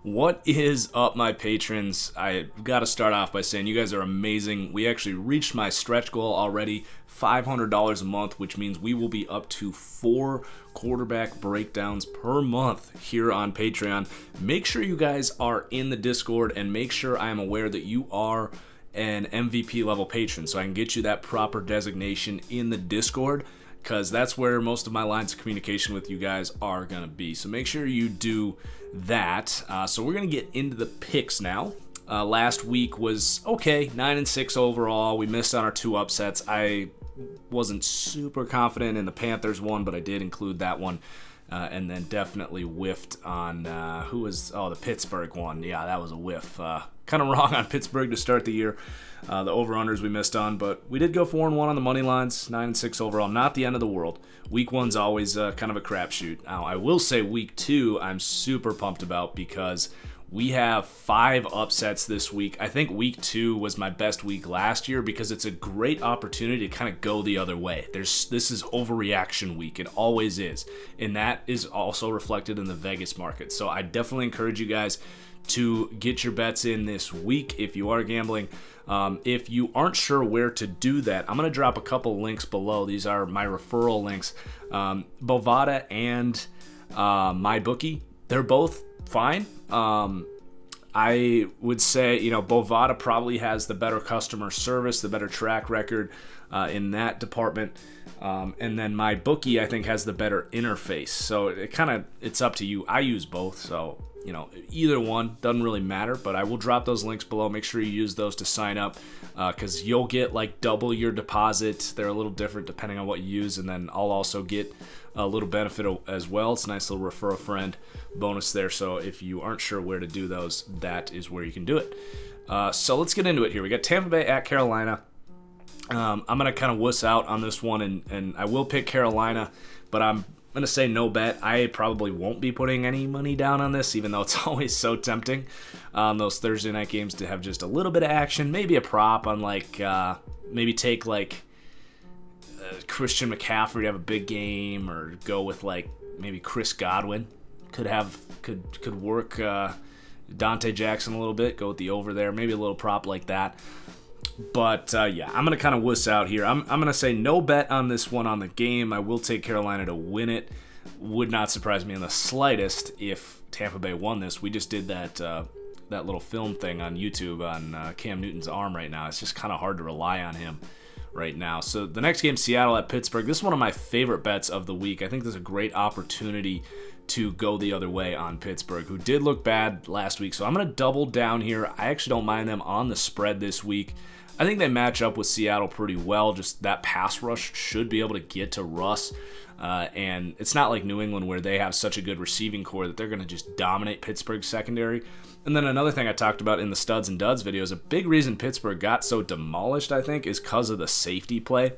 What is up, my patrons? I got to start off by saying you guys are amazing. We actually reached my stretch goal already, $500 a month, which means we will be up to 4 quarterback breakdowns per month here on Patreon. Make sure you guys are in the Discord and make sure I am aware that you are an MVP level patron so I can get you that proper designation in the Discord, because that's where most of my lines of communication with you guys are going to be. So make sure you do that. So we're going to get into the picks now. Last week was okay, 9-6 overall. We missed on our 2 upsets. I wasn't super confident in the Panthers one, but I did include that one. And then definitely whiffed on, the Pittsburgh one. Yeah, that was a whiff. Kind of wrong on Pittsburgh to start the year. The over-unders we missed on, but we did go 4-1 on the money lines, 9-6 overall. Not the end of the world. Week 1's always kind of a crapshoot. Now, I will say week 2 I'm super pumped about because we have 5 upsets this week. I think week 2 was my best week last year because it's a great opportunity to kind of go the other way. This is overreaction week. It always is. And that is also reflected in the Vegas market. So I definitely encourage you guys to get your bets in this week if you are gambling. If you aren't sure where to do that, I'm going to drop a couple links below. These are my referral links. Bovada and MyBookie, they're both fine. I would say, Bovada probably has the better customer service, the better track record in that department. And then MyBookie, I think, has the better interface. So it's up to you. I use both, so either one doesn't really matter, but I will drop those links below. Make sure you use those to sign up, because you'll get like double your deposit. They're a little different depending on what you use, and then I'll also get a little benefit as well. It's a nice little refer a friend bonus there. So if you aren't sure where to do those, that is where you can do it. So let's get into it here. We got Tampa Bay at Carolina. I'm going to kind of wuss out on this one, and I will pick Carolina, but I'm going to say no bet. I probably won't be putting any money down on this, even though it's always so tempting on those Thursday night games to have just a little bit of action, maybe a prop on maybe take Christian McCaffrey to have a big game, or go with maybe Chris Godwin could work. Dante Jackson a little bit, go with the over there, maybe a little prop like that. But I'm going to kind of wuss out here. I'm going to say no bet on this one on the game. I will take Carolina to win it. Would not surprise me in the slightest if Tampa Bay won this. We just did that little film thing on YouTube on Cam Newton's arm right now. It's just kind of hard to rely on him right now. So the next game, Seattle at Pittsburgh. This is one of my favorite bets of the week. I think there's a great opportunity to go the other way on Pittsburgh, who did look bad last week. So I'm going to double down here. I actually don't mind them on the spread this week. I think they match up with Seattle pretty well. Just that pass rush should be able to get to Russ. And it's not like New England where they have such a good receiving core that they're going to just dominate Pittsburgh's secondary. And then another thing I talked about in the Studs and Duds videos, a big reason Pittsburgh got so demolished, I think, is because of the safety play.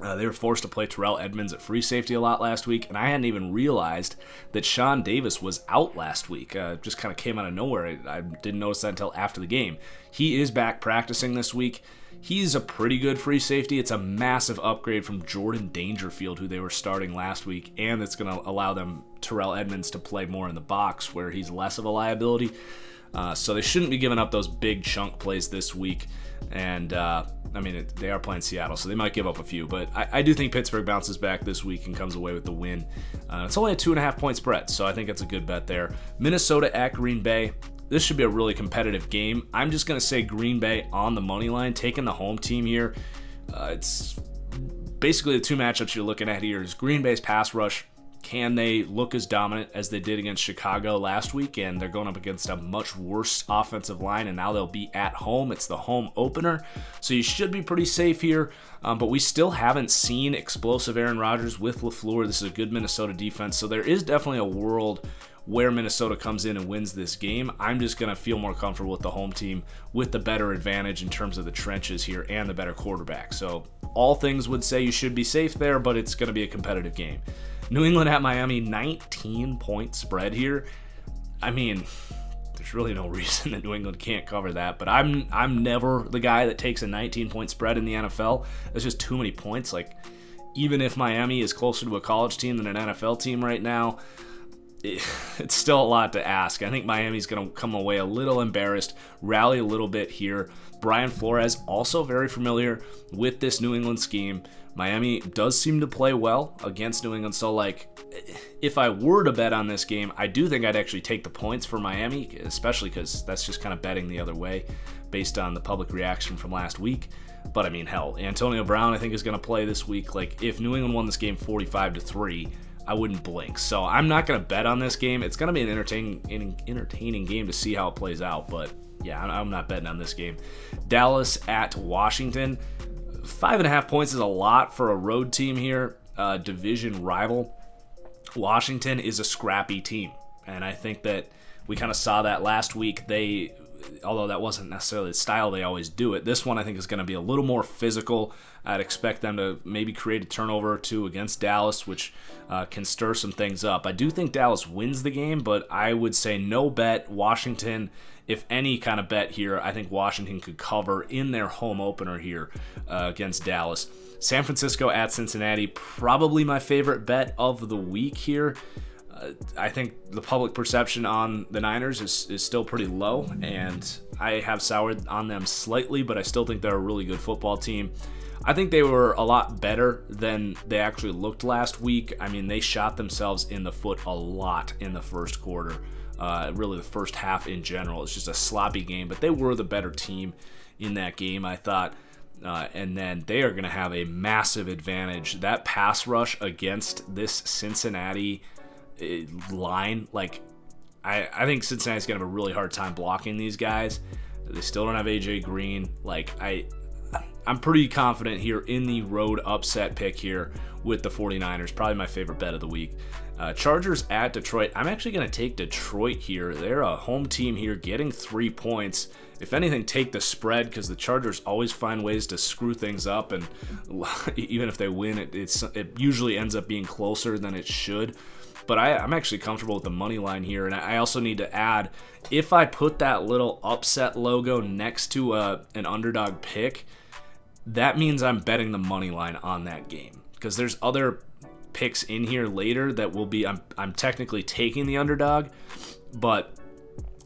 They were forced to play Terrell Edmonds at free safety a lot last week, and I hadn't even realized that Sean Davis was out last week. Just kind of came out of nowhere. I didn't notice that until after the game. He is back practicing this week. He's a pretty good free safety. It's a massive upgrade from Jordan Dangerfield, who they were starting last week, and it's going to allow them, Terrell Edmonds, to play more in the box where he's less of a liability. So they shouldn't be giving up those big chunk plays this week. And, they are playing Seattle, so they might give up a few. But I do think Pittsburgh bounces back this week and comes away with the win. It's only a 2.5-point spread, so I think it's a good bet there. Minnesota at Green Bay. This should be a really competitive game. I'm just going to say Green Bay on the money line, taking the home team here. It's basically the 2 matchups you're looking at here is Green Bay's pass rush. Can they look as dominant as they did against Chicago last week? And they're going up against a much worse offensive line, and now they'll be at home. It's the home opener, so you should be pretty safe here. But we still haven't seen explosive Aaron Rodgers with LaFleur. This is a good Minnesota defense, so there is definitely a world where Minnesota comes in and wins this game. I'm just going to feel more comfortable with the home team with the better advantage in terms of the trenches here and the better quarterback. So all things would say you should be safe there, but it's going to be a competitive game. New England at Miami, 19-point spread here. There's really no reason that New England can't cover that, but I'm never the guy that takes a 19-point spread in the NFL. There's just too many points. Even if Miami is closer to a college team than an NFL team right now, it's still a lot to ask. I think Miami's going to come away a little embarrassed, rally a little bit here. Brian Flores, also very familiar with this New England scheme. Miami does seem to play well against New England, so like, if I were to bet on this game, I do think I'd actually take the points for Miami, especially because that's just kind of betting the other way based on the public reaction from last week. But I mean, hell, Antonio Brown I think is going to play this week. Like, if New England won this game 45-3, I wouldn't blink. So I'm not going to bet on this game. It's going to be an entertaining game to see how it plays out. But yeah, I'm not betting on this game. Dallas at Washington. 5.5 points is a lot for a road team here. Division rival. Washington is a scrappy team. And I think that we kind of saw that last week. Although that wasn't necessarily the style they always do it, this one I think is going to be a little more physical. I'd expect them to maybe create a turnover or two against Dallas, which can stir some things up. I do think Dallas wins the game, but I would say no bet. Washington, if any kind of bet here, I think Washington could cover in their home opener here against Dallas. San Francisco at Cincinnati, probably my favorite bet of the week here. I think the public perception on the Niners is still pretty low, and I have soured on them slightly, but I still think they're a really good football team. I think they were a lot better than they actually looked last week. I mean, they shot themselves in the foot a lot in the first quarter, really the first half in general. It's just a sloppy game, but they were the better team in that game, I thought. And then they are going to have a massive advantage. That pass rush against this Cincinnati line, like, I think Cincinnati's going to have a really hard time blocking these guys. They still don't have AJ Green. Like, I'm pretty confident here in the road upset pick here with the 49ers. Probably my favorite bet of the week. Chargers at Detroit. I'm actually going to take Detroit here. They're a home team here, getting 3 points. If anything, take the spread, because the Chargers always find ways to screw things up, and even if they win, it usually ends up being closer than it should. But I'm actually comfortable with the money line here, and I also need to add, if I put that little upset logo next to an underdog pick, that means I'm betting the money line on that game, because there's other picks in here later that will be, I'm technically taking the underdog, but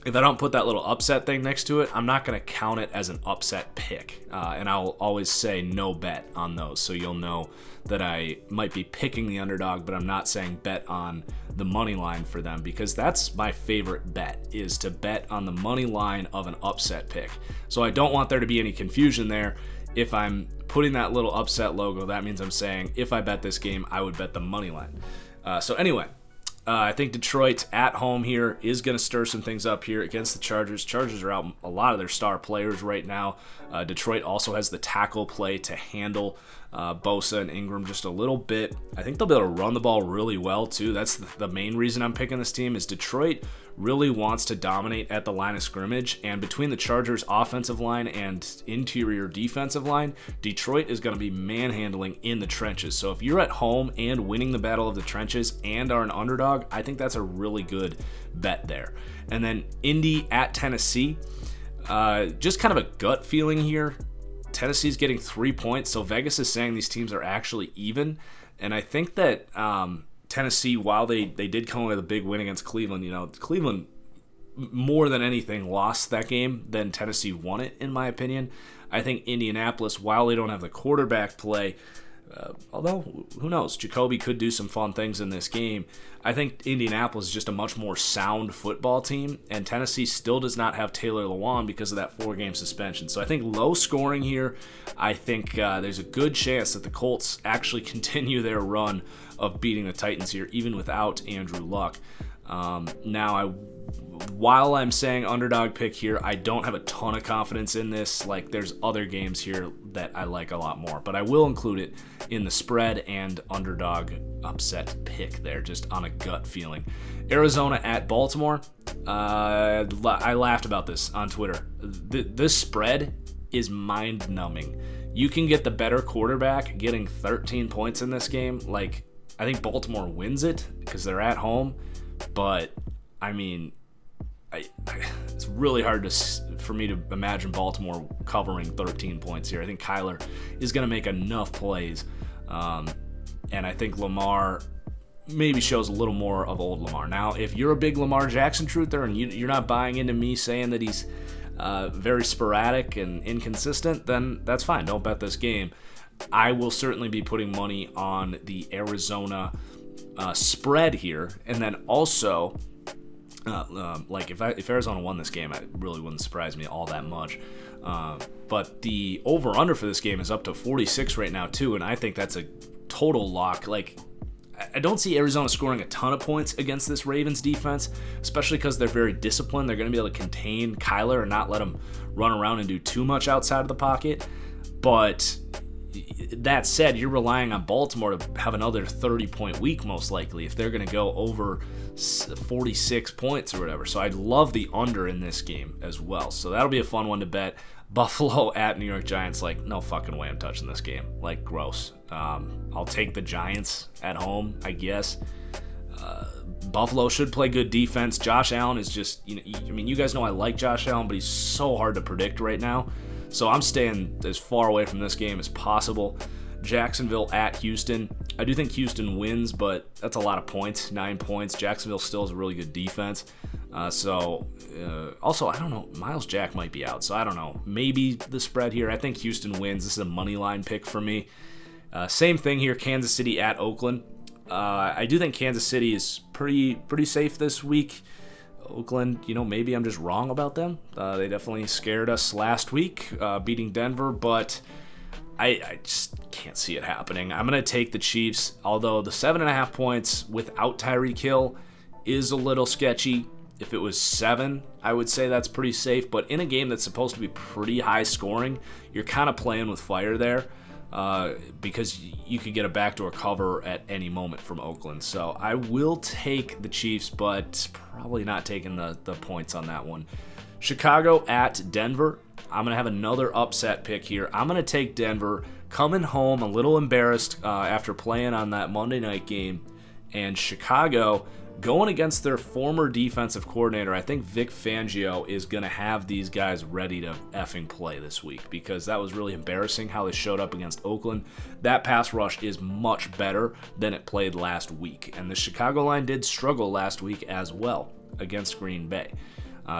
if I don't put that little upset thing next to it, I'm not going to count it as an upset pick. And I'll always say no bet on those, so you'll know that I might be picking the underdog, but I'm not saying bet on the money line for them, because that's my favorite bet, is to bet on the money line of an upset pick. So I don't want there to be any confusion there. If I'm putting that little upset logo, that means I'm saying if I bet this game, I would bet the money line. So anyway, I think Detroit at home here is going to stir some things up here against the Chargers. Chargers are out a lot of their star players right now. Detroit also has the tackle play to handle Bosa and Ingram just a little bit. I think they'll be able to run the ball really well too. That's the main reason I'm picking this team, is Detroit really wants to dominate at the line of scrimmage, and between the Chargers offensive line and interior defensive line, Detroit is going to be manhandling in the trenches. So if you're at home and winning the battle of the trenches and are an underdog, I think that's a really good bet there. And then Indy at Tennessee, just kind of a gut feeling here. Tennessee's getting 3 points, so Vegas is saying these teams are actually even, and I think that Tennessee, while they did come with a big win against Cleveland, Cleveland more than anything lost that game than Tennessee won it, in my opinion. I think Indianapolis, while they don't have the quarterback play, although who knows, Jacoby could do some fun things in this game, I think Indianapolis is just a much more sound football team, and Tennessee still does not have Taylor Lewan because of that 4-game suspension. So I think low scoring here. I think there's a good chance that the Colts actually continue their run of beating the Titans here, even without Andrew Luck. While I'm saying underdog pick here, I don't have a ton of confidence in this. Like, there's other games here that I like a lot more, but I will include it in the spread and underdog upset pick there, just on a gut feeling. Arizona at Baltimore. I laughed about this on Twitter. This spread is mind-numbing. You can get the better quarterback getting 13 points in this game. Like, I think Baltimore wins it because they're at home, but I mean, it's really hard for me to imagine Baltimore covering 13 points here. I think Kyler is going to make enough plays, and I think Lamar maybe shows a little more of old Lamar. Now, if you're a big Lamar Jackson truther and you're not buying into me saying that he's very sporadic and inconsistent, then that's fine. Don't bet this game. I will certainly be putting money on the Arizona spread here, and then also like if Arizona won this game, it really wouldn't surprise me all that much. But the over/under for this game is up to 46 right now too, and I think that's a total lock. Like, I don't see Arizona scoring a ton of points against this Ravens defense, especially because they're very disciplined. They're going to be able to contain Kyler and not let him run around and do too much outside of the pocket. But that said, you're relying on Baltimore to have another 30-point week most likely if they're going to go over 46 points or whatever. So I'd love the under in this game as well. So that'll be a fun one to bet. Buffalo at New York Giants, like, no fucking way I'm touching this game. Like, gross. I'll take the Giants at home, I guess. Buffalo should play good defense. Josh Allen is just, you guys know I like Josh Allen, but he's so hard to predict right now. So I'm staying as far away from this game as possible. Jacksonville at Houston. I do think Houston wins, but that's a lot of points, 9 points. Jacksonville still has a really good defense. Also, I don't know, Miles Jack might be out, so I don't know. Maybe the spread here. I think Houston wins. This is a money line pick for me. Same thing here, Kansas City at Oakland. I do think Kansas City is pretty safe this week. Oakland, maybe I'm just wrong about them. They definitely scared us last week, beating Denver, but I just can't see it happening. I'm going to take the Chiefs, although the 7.5 points without Tyreek Hill is a little sketchy. If it was 7, I would say that's pretty safe, but in a game that's supposed to be pretty high scoring, you're kind of playing with fire there because you could get a backdoor cover at any moment from Oakland. So I will take the Chiefs, but probably not taking the points on that one. Chicago at Denver. I'm going to have another upset pick here. I'm going to take Denver, coming home a little embarrassed after playing on that Monday night game, and Chicago going against their former defensive coordinator. I think Vic Fangio is going to have these guys ready to effing play this week because that was really embarrassing how they showed up against Oakland. That pass rush is much better than it played last week, and the Chicago line did struggle last week as well against Green Bay.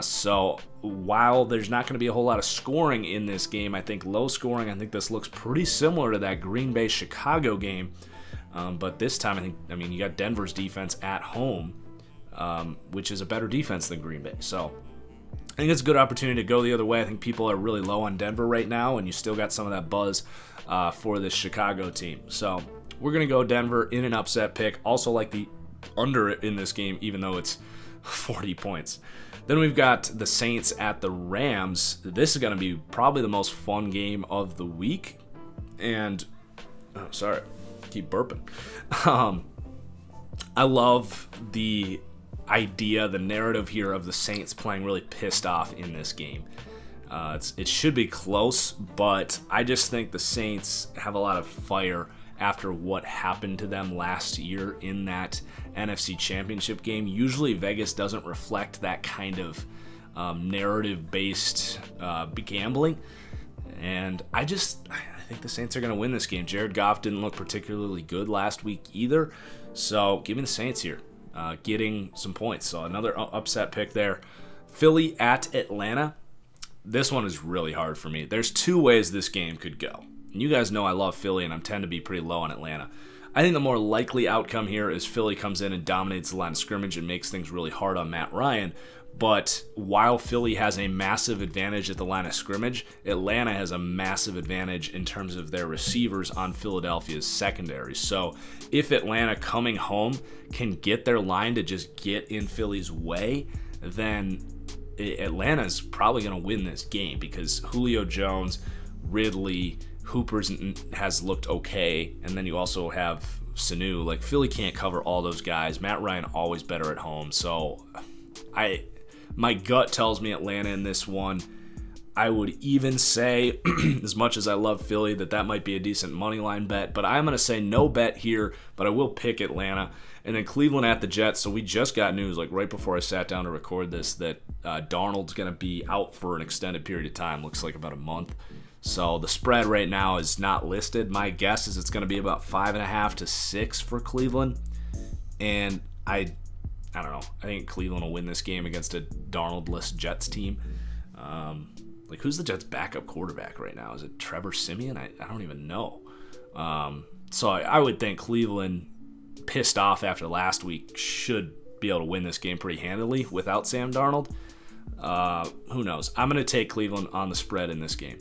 So while there's not going to be a whole lot of scoring in this game, I think low scoring, I think this looks pretty similar to that Green Bay-Chicago game. But this time, you got Denver's defense at home, which is a better defense than Green Bay. So I think it's a good opportunity to go the other way. I think people are really low on Denver right now, and you still got some of that buzz for this Chicago team. So we're going to go Denver in an upset pick. Also like the under in this game, even though it's 40 points. Then we've got the Saints at the Rams. This is going to be probably the most fun game of the week. And, keep burping. I love the idea, the narrative here of the Saints playing really pissed off in this game. It should be close, but I just think the Saints have a lot of fire after what happened to them last year in that NFC Championship game. Usually Vegas doesn't reflect that kind of narrative-based gambling, and I think the Saints are going to win this game. Jared Goff didn't look particularly good last week either, so give me the Saints here, getting some points. So another upset pick there. Philly at Atlanta. This one is really hard for me. There's two ways this game could go. And you guys know I love Philly, and I tend to be pretty low on Atlanta. I think the more likely outcome here is Philly comes in and dominates the line of scrimmage and makes things really hard on Matt Ryan. But while Philly has a massive advantage at the line of scrimmage, Atlanta has a massive advantage in terms of their receivers on Philadelphia's secondary. So if Atlanta coming home can get their line to just get in Philly's way, then Atlanta's probably going to win this game because Julio Jones, Ridley, Hooper has looked okay, and then you also have Sanu. Like, Philly can't cover all those guys. Matt Ryan always better at home. So my gut tells me Atlanta in this one. I would even say, as much as I love Philly, that might be a decent money line bet, but I'm going to say no bet here, but I will pick Atlanta. And then Cleveland at the Jets. So we just got news, like right before I sat down to record this, that Darnold's going to be out for an extended period of time. Looks like about a month. So the spread right now is not listed. My guess is it's going to be about 5.5 to 6 for Cleveland. And I don't know. I think Cleveland will win this game against a Darnold-less Jets team. Like, who's the Jets' backup quarterback right now? Is it Trevor Siemian? I don't even know. So I would think Cleveland, pissed off after last week, should be able to win this game pretty handily without Sam Darnold. Who knows? I'm going to take Cleveland on the spread in this game.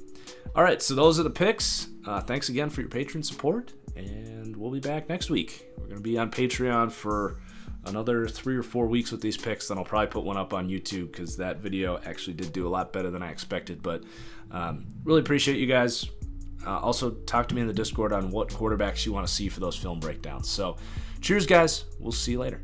All right, so those are the picks. Thanks again for your patron support, and we'll be back next week. We're going to be on Patreon for another 3 or 4 weeks with these picks. Then I'll probably put one up on YouTube because that video actually did do a lot better than I expected. But really appreciate you guys. Also, talk to me in the Discord on what quarterbacks you want to see for those film breakdowns. So cheers, guys. We'll see you later.